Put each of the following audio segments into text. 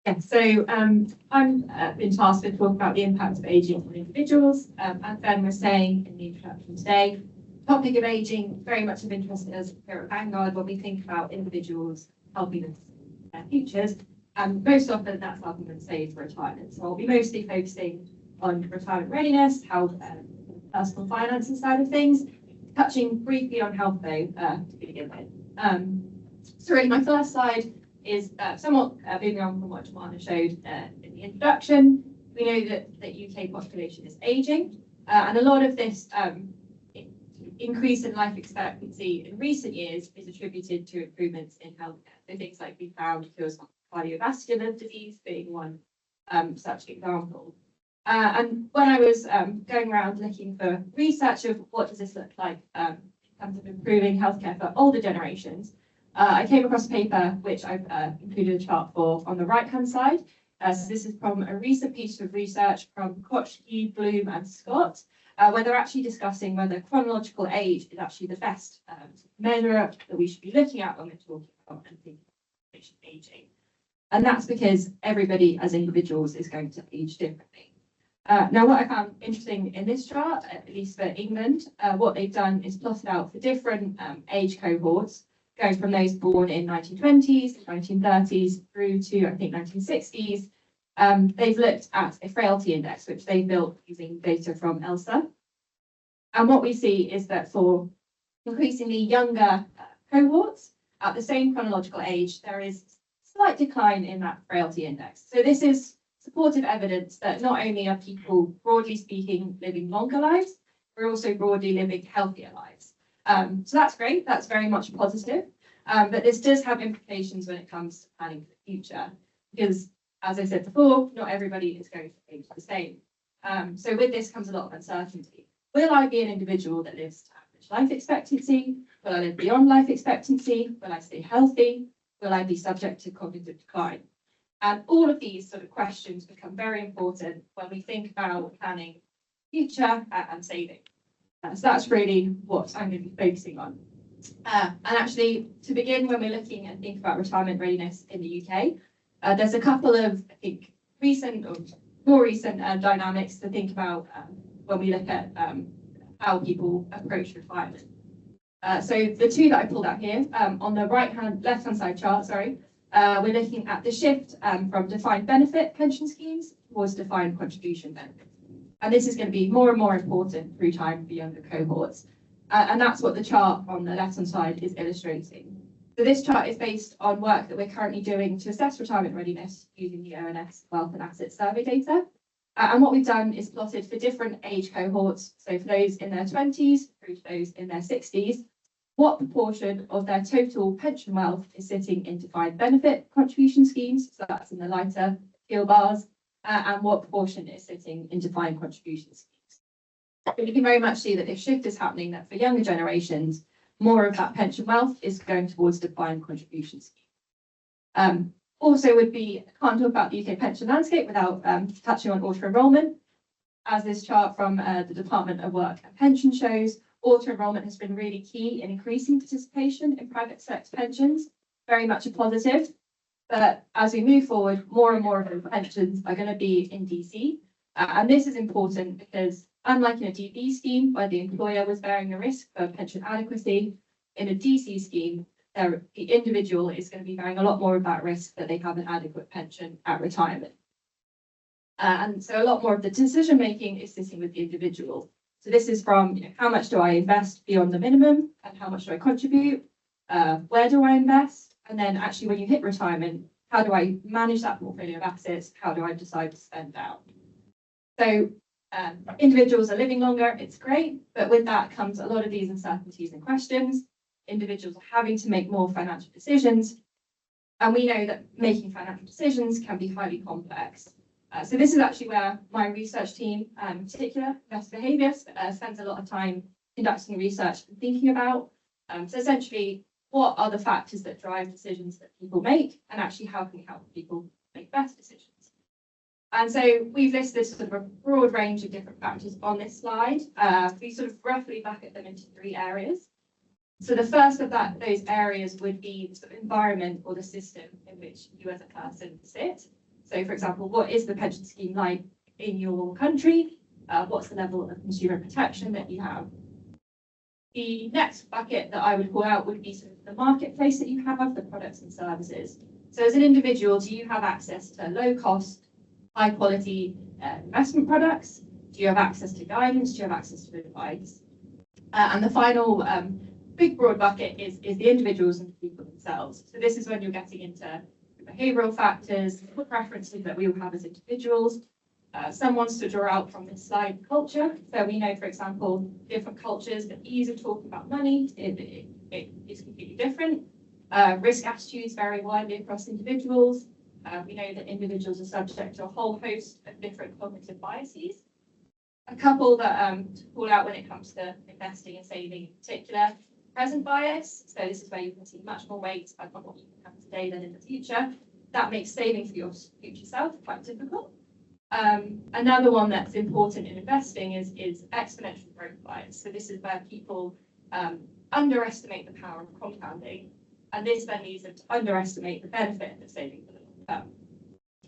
Yeah, so I'm been tasked with talking about the impact of ageing on individuals. As Ben was saying in the introduction today, the topic of ageing very much of interest to us here at Vanguard when we think about individuals helping them in their futures. And most often that's helping them save for retirement. So I'll be mostly focusing on retirement readiness, how personal finances side of things, touching briefly on health though to begin with. So really my first slide is somewhat moving on from what Jemana showed in the introduction. We know that the UK population is ageing, and a lot of this increase in life expectancy in recent years is attributed to improvements in healthcare. So things like we found cures for cardiovascular disease being one such example. And when I was going around looking for research of what does this look like in terms of improving healthcare for older generations, I came across a paper which I've included a chart for on the right-hand side. So this is from a recent piece of research from Kochke, Bloom and Scott, where they're actually discussing whether chronological age is actually the best measure that we should be looking at when we're talking about and thinking about aging. And that's because everybody as individuals is going to age differently. Now, what I found interesting in this chart, at least for England, what they've done is plotted out for different age cohorts, going from those born in 1920s, 1930s through to, I think, 1960s. They've looked at a frailty index, which they built using data from ELSA. And what we see is that for increasingly younger cohorts, at the same chronological age, there is slight decline in that frailty index. So this is supportive evidence that not only are people, broadly speaking, living longer lives, we're also broadly living healthier lives. So that's great, that's very much positive, but this does have implications when it comes to planning for the future, because as I said before, not everybody is going to age the same. So with this comes a lot of uncertainty. Will I be an individual that lives to average life expectancy? Will I live beyond life expectancy? Will I stay healthy? Will I be subject to cognitive decline? And all of these sort of questions become very important when we think about planning future and saving. So that's really what I'm going to be focusing on. And actually, to begin, when we're looking and think about retirement readiness in the UK, there's a couple of, I think, recent or more recent dynamics to think about when we look at how people approach retirement. So the two that I pulled out here, on the left-hand side chart, we're looking at the shift from defined benefit pension schemes towards defined contribution benefits. And this is going to be more and more important through time for younger cohorts. And that's what the chart on the left-hand side is illustrating. So this chart is based on work that we're currently doing to assess retirement readiness using the ONS Wealth and Assets Survey data. And what we've done is plotted for different age cohorts, so for those in their 20s through to those in their 60s, what proportion of their total pension wealth is sitting in defined benefit contribution schemes, so that's in the lighter teal bars, and what proportion is sitting in defined contribution schemes. But you can very much see that this shift is happening, that for younger generations, more of that pension wealth is going towards defined contribution schemes. Also would be, I can't talk about the UK pension landscape without touching on auto-enrolment. As this chart from the Department of Work and Pension shows, auto-enrolment has been really key in increasing participation in private sector pensions, very much a positive. But as we move forward, more and more of the pensions are going to be in DC. And this is important because unlike in a DB scheme, where the employer was bearing the risk for pension adequacy, in a DC scheme, the individual is going to be bearing a lot more of that risk that they have an adequate pension at retirement. And so a lot more of the decision making is sitting with the individual. So this is from how much do I invest beyond the minimum and how much do I contribute? Where do I invest? And then actually when you hit retirement, how do I manage that portfolio of assets? How do I decide to spend out? So individuals are living longer, it's great, but with that comes a lot of these uncertainties and questions. Individuals are having to make more financial decisions. And we know that making financial decisions can be highly complex. So this is actually where my research team, in particular, investor behaviour, spends a lot of time conducting research and thinking about. So essentially, what are the factors that drive decisions that people make, and actually how can we help people make best decisions? And so we've listed sort of a broad range of different factors on this slide. We sort of roughly bucket them into three areas. So the first of those areas would be the sort of environment or the system in which you as a person sit. So, for example, what is the pension scheme like in your country? What's the level of consumer protection that you have? The next bucket that I would call out would be sort of the marketplace that you have, the products and services. So as an individual, do you have access to low cost, high quality investment products? Do you have access to guidance? Do you have access to advice? And the final big broad bucket is the individuals and the people themselves. So this is when you're getting into behavioural factors, preferences that we all have as individuals. Some ones to draw out from this slide, culture. So we know, for example, different cultures, the ease of talking about money it is completely different. Risk attitudes vary widely across individuals. We know that individuals are subject to a whole host of different cognitive biases. A couple that to call out when it comes to investing and saving in particular, present bias. So this is where you can see much more weight on what you can have today than in the future. That makes saving for your future self quite difficult. Another one that's important in investing is exponential growth bias. So this is where people underestimate the power of compounding, and this then leads them to underestimate the benefit of saving for the long term.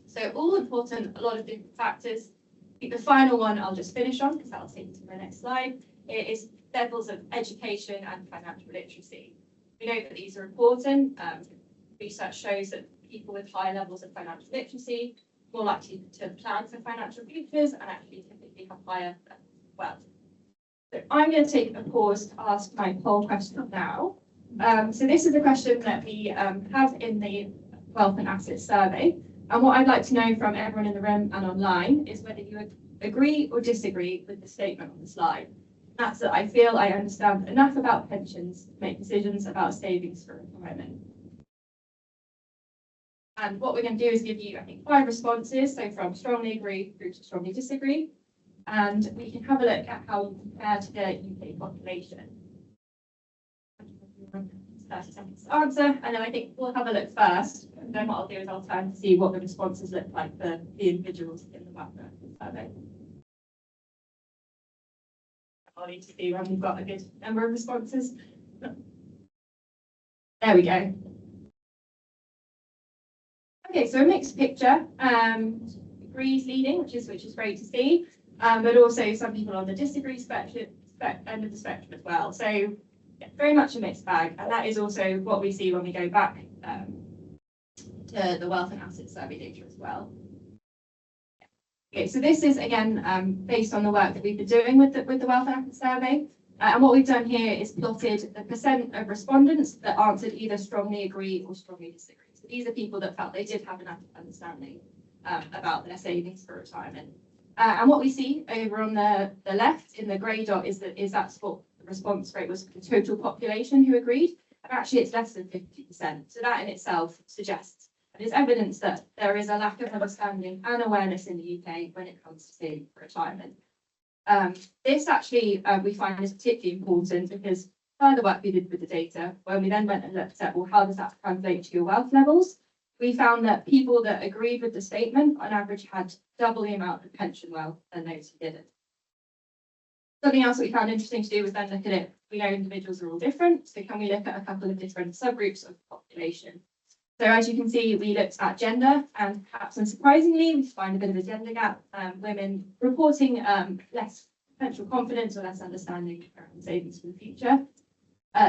So all important, a lot of different factors. I think the final one I'll just finish on because that'll take you to my next slide. It is levels of education and financial literacy. We know that these are important. Research shows that people with high levels of financial literacy more likely to plan for financial futures and actually typically have higher wealth. So I'm going to take a pause to ask my poll question now. So this is a question that we have in the Wealth and Assets survey. And what I'd like to know from everyone in the room and online is whether you agree or disagree with the statement on the slide. That's that I feel I understand enough about pensions to make decisions about savings for retirement. And what we're going to do is give you, I think, 5 responses, so from strongly agree through to strongly disagree. And we can have a look at how we compare to the UK population. 30 seconds to answer, and then I think we'll have a look first. And then what I'll do is I'll turn to see what the responses look like for the individuals in the background survey. I'll need to see when we've got a good number of responses. There we go. Okay, so a mixed picture. Agrees leading, which is great to see, but also some people on the disagree end of the spectrum as well. So yeah, very much a mixed bag, and that is also what we see when we go back to the Wealth and Assets survey data as well. Okay, so this is again based on the work that we've been doing with the Wealth and Assets survey, and what we've done here is plotted the percent of respondents that answered either strongly agree or strongly disagree. So these are people that felt they did have enough understanding about their savings for retirement. And what we see over on the left in the grey dot is that what the response rate was for the total population who agreed. And actually, it's less than 50%. So that in itself suggests and is evidence that there is a lack of understanding and awareness in the UK when it comes to saving for retirement. This actually we find is particularly important because further work we did with the data, when we then went and looked at, well, how does that translate to your wealth levels? We found that people that agreed with the statement on average had double the amount of pension wealth than those who didn't. Something else that we found interesting to do was then look at it. We know individuals are all different, so can we look at a couple of different subgroups of the population? So as you can see, we looked at gender, and perhaps unsurprisingly, we find a bit of a gender gap. Women reporting less financial confidence or less understanding around savings for the future.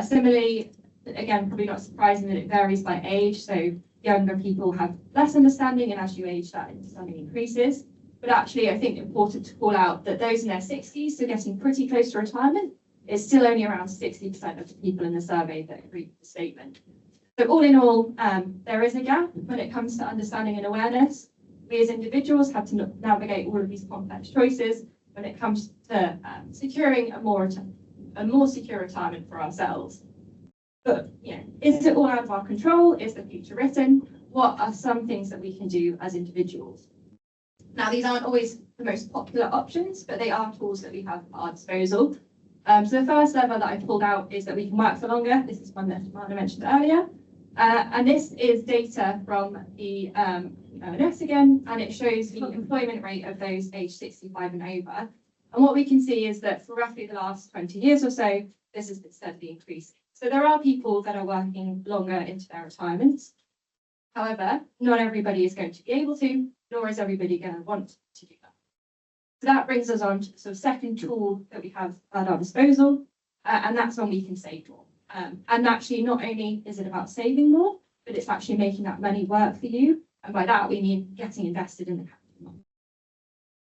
Similarly, again, probably not surprising that it varies by age. So younger people have less understanding, and as you age, that understanding increases. But actually, I think important to call out that those in their 60s, so getting pretty close to retirement, is still only around 60% of the people in the survey that agree with the statement. So all in all, there is a gap when it comes to understanding and awareness. We as individuals have to navigate all of these complex choices when it comes to securing a more secure retirement for ourselves. But is it all out of our control? Is the future written? What are some things that we can do as individuals? Now, these aren't always the most popular options, but they are tools that we have at our disposal. So the first lever that I pulled out is that we can work for longer. This is one that Marna mentioned earlier. And this is data from the ONS again, and it shows the employment rate of those aged 65 and over. And what we can see is that for roughly the last 20 years or so, this has been steadily increasing. So there are people that are working longer into their retirements. However, not everybody is going to be able to, nor is everybody going to want to do that. So that brings us on to the sort of second tool that we have at our disposal, and that's when we can save more. And actually, not only is it about saving more, but it's actually making that money work for you. And by that, we mean getting invested in the capital market.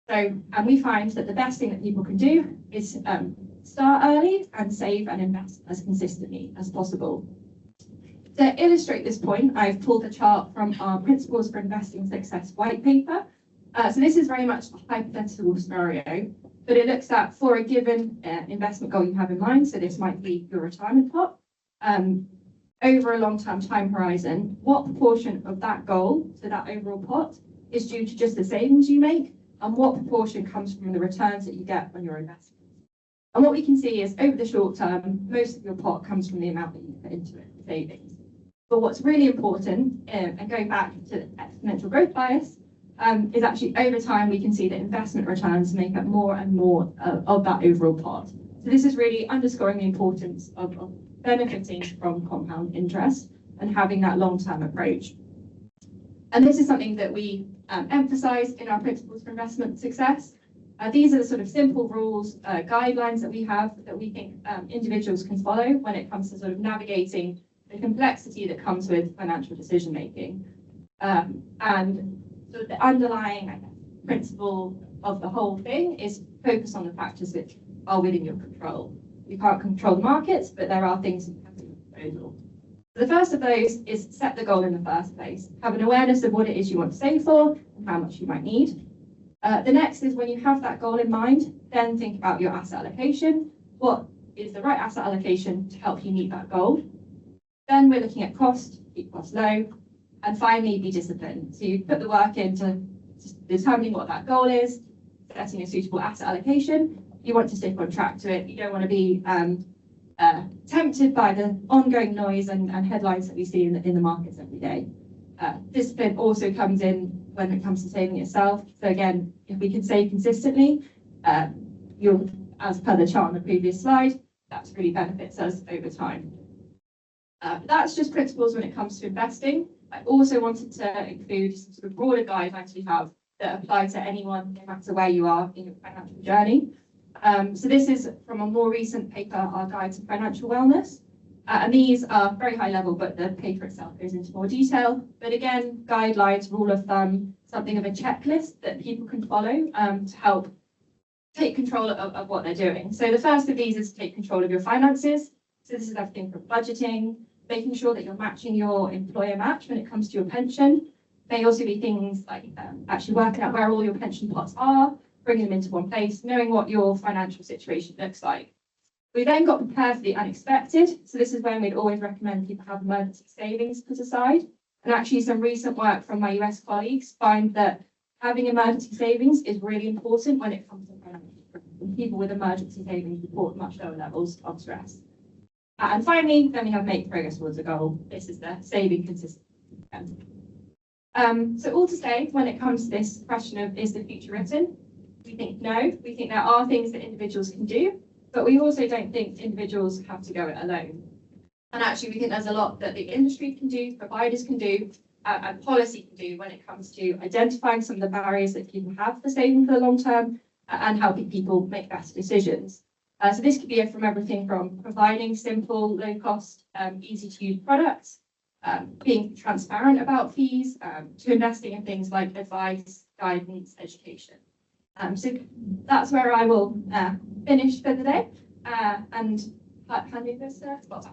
So, and we find that the best thing that people can do is start early and save and invest as consistently as possible. To illustrate this point, I've pulled a chart from our Principles for Investing Success white paper. So this is very much a hypothetical scenario, but it looks at for a given investment goal you have in mind, so this might be your retirement pot, over a long-term time horizon, what proportion of that goal, so that overall pot, is due to just the savings you make, and what proportion comes from the returns that you get on your investment. And what we can see is over the short term, most of your pot comes from the amount that you put into it, savings. But what's really important, and going back to the exponential growth bias, is actually over time we can see that investment returns make up more and more of that overall pot. So this is really underscoring the importance of benefiting from compound interest and having that long-term approach. And this is something that we emphasize in our Principles for Investment Success. These are the sort of simple rules, guidelines that we have that we think individuals can follow when it comes to sort of navigating the complexity that comes with financial decision making. And so the underlying principle of the whole thing is focus on the factors which are within your control. You can't control the markets, but there are things you have to disposal. The first of those is set the goal in the first place. Have an awareness of what it is you want to save for and how much you might need. The next is when you have that goal in mind, then think about your asset allocation. What is the right asset allocation to help you meet that goal? Then we're looking at cost, keep costs low, and finally be disciplined. So you put the work into determining what that goal is, setting a suitable asset allocation. You want to stick on track to it. You don't want to be tempted by the ongoing noise and headlines that we see in the markets every day. Discipline also comes in when it comes to saving yourself. So again, if we can save consistently, you'll, as per the chart on the previous slide, that really benefits us over time. That's just principles when it comes to investing. I also wanted to include some sort of broader guidelines we have that apply to anyone, no matter where you are in your financial journey. So this is from a more recent paper, our Guide to Financial Wellness. And these are very high level, but the paper itself goes into more detail. But again, guidelines, rule of thumb, something of a checklist that people can follow to help take control of what they're doing. So the first of these is to take control of your finances. So this is everything from budgeting, making sure that you're matching your employer match when it comes to your pension. May also be things like actually working out where all your pension pots are, bringing them into one place, knowing what your financial situation looks like. We then got prepared for the unexpected. So this is when we'd always recommend people have emergency savings put aside. And actually some recent work from my US colleagues find that having emergency savings is really important when it comes to financial freedom. People with emergency savings report much lower levels of stress. And finally, then we have make progress towards a goal. This is the saving consistently. So all to say, when it comes to this question of is the future written, we think no. We think there are things that individuals can do, but we also don't think individuals have to go it alone. And actually, we think there's a lot that the industry can do, providers can do, and policy can do when it comes to identifying some of the barriers that people have for saving for the long term and helping people make better decisions. So this could be from everything from providing simple, low-cost, easy-to-use products, being transparent about fees, to investing in things like advice, guidance, education. So that's where I will finish for the day and hand over to Bob.